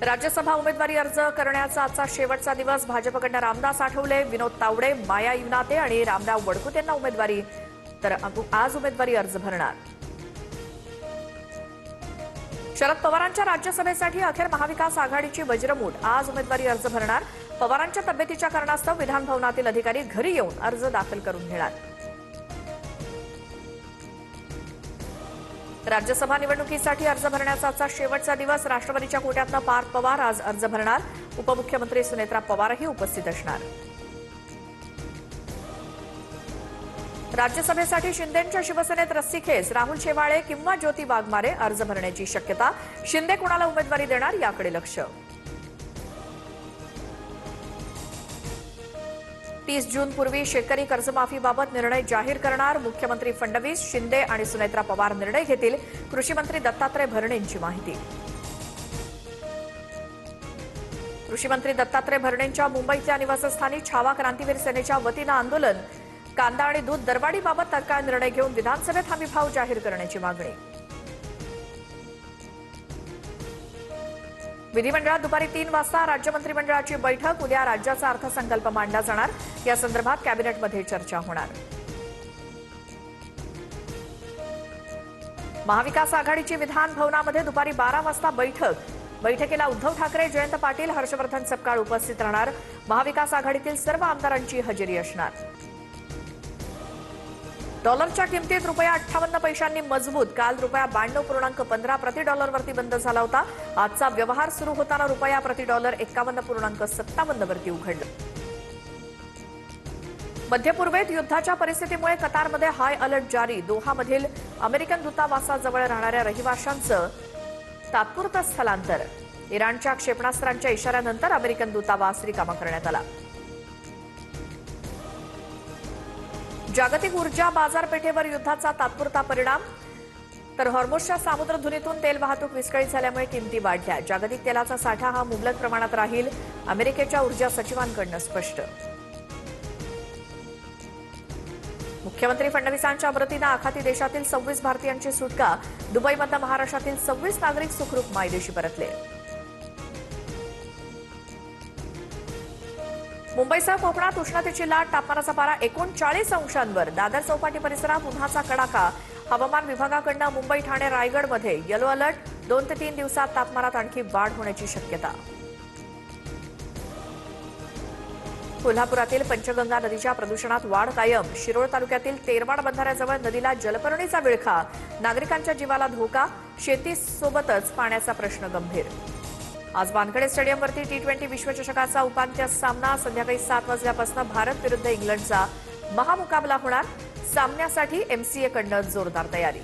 राज्यसभा उमेदवारी अर्ज करण्याचा आजचा शेवटचा दिवस। भाजपकडून रामदास आठवले, विनोद तावडे, माया इवनाते आणि रामराव वडकुत यांना उमेदवारी, तर आज उमेदवारी अर्ज भरणार। शरद पवारांच्या राज्यसभेसाठी अखेर महाविकास आघाडीची वज्रमूठ आज उमेदवारी अर्ज भरणार। पवारांच्या तब्येतीच्या कारणास्तव विधान भवनातील अधिकारी घरी येऊन अर्ज दाखल करून घेणार। राज्यसभा निवडणुकीसाठी अर्ज भरण्याचा आजचा शेवटचा दिवस। राष्ट्रवादीच्या कोट्यातनं पार्थ पवार आज अर्ज भरणार। उपमुख्यमंत्री सुनेत्रा पवारही उपस्थित असणार। राज्यसभेसाठी शिंदेंच्या शिवसेनेत रस्सीखेच, राहुल शेवाळे किंवा ज्योती वाघमारे अर्ज भरण्याची शक्यता। शिंदे कोणाला उमेदवारी देणार याकडे लक्ष। 30 जूनपूर्वी शेतकरी कर्जमाफीबाबत निर्णय जाहीर करणार। मुख्यमंत्री फडणवीस, शिंदे आणि सुनेत्रा पवार निर्णय घेतील। कृषी मंत्री दत्तात्रय भरणेंची माहिती। कृषी मंत्री दत्तात्रय भरणेंच्या मुंबईतल्या निवासस्थानी छावा क्रांतीवीर सेनेच्या वतीनं आंदोलन। कांदा आणि दूध दरवाढीबाबत तत्काळ निर्णय घेऊन विधानसभेत हमीभाव जाहीर करण्याची मागणी। विधिमंडळात दुपारी 3 वाजता राज्य मंत्रिमंडळाची बैठक। उद्या राज्याचा अर्थसंकल्प मांडला जाणार। या संदर्भात कॅबिनेटमध्ये चर्चा होणार। महाविकास आघाडीची विधान भवनामध्ये दुपारी 12 वाजता बैठक। बैठकीला उद्धव ठाकरे, जयंत पाटील, हर्षवर्धन सपकाळ उपस्थित राहणार। महाविकास आघाडीतील सर्व आमदारांची हजेरी असणार। डॉलरच्या किमतीत रुपया 58 पैशांनी मजबूत। काल रुपया 92.15 प्रति डॉलरवरती बंद झाला होता। आजचा व्यवहार सुरू होताना रुपया प्रति डॉलर 51.57 वरती उघडला। मध्यपूर्वेत युद्धाच्या परिस्थितीमुळे कतारमध्ये हाय अलर्ट जारी। दोहामधील अमेरिकन दूतावासाजवळ राहणाऱ्या रहिवाशांचं तात्पुरतं स्थलांतर। इराणच्या क्षेपणास्त्रांच्या इशाऱ्यानंतर अमेरिकन दूतावास रिकामा करण्यात आला। जागतिक ऊर्जा बाजारपेठेवर युद्धाचा तात्पुरता परिणाम, तर हॉर्मुझच्या सामुद्रधुनीतून तेल वाहतूक विस्कळीत झाल्यामुळे किमती वाढल्या। जागतिक तेलाचा साठा हा मुबलक प्रमाणात राहील, अमेरिकेच्या ऊर्जा सचिवांकडून स्पष्ट। मुख्यमंत्री फडणवीसांच्या मदतीनं आखाती देशातील 26 भारतीयांची सुटका। दुबईमधून महाराष्ट्रातील 26 नागरिक सुखरूप मायदेशी परतले। मुंबईसह कोकणात उष्णतेची लाट, तापमानाचा पारा 39 अंशांवर। दादर चौपाटी परिसरात उन्हाचा कडाका। हवामान विभागाकडून मुंबई, ठाणे, रायगडमध्ये येलो अलर्ट। 2 ते 3 दिवसात तापमानात आणखी वाढ होण्याची शक्यता। कोल्हापुरातील पंचगंगा नदीच्या प्रदूषणात वाढ कायम। शिरोळ तालुक्यातील तेरवाड बंधाऱ्याजवळ नदीला जलपर्णीचा विळखा। नागरिकांच्या जीवाला धोका, शेतीसोबतच पाण्याचा प्रश्न गंभीर। आज वानखेडे स्टेडियमवरती T20 विश्वचषकाचा उपांत्य सामना। संध्याकाळी 7 वाजल्यापासून भारत विरुद्ध इंग्लंडचा महामुकाबला होणार। सामन्यासाठी MCA कडून जोरदार तयारी।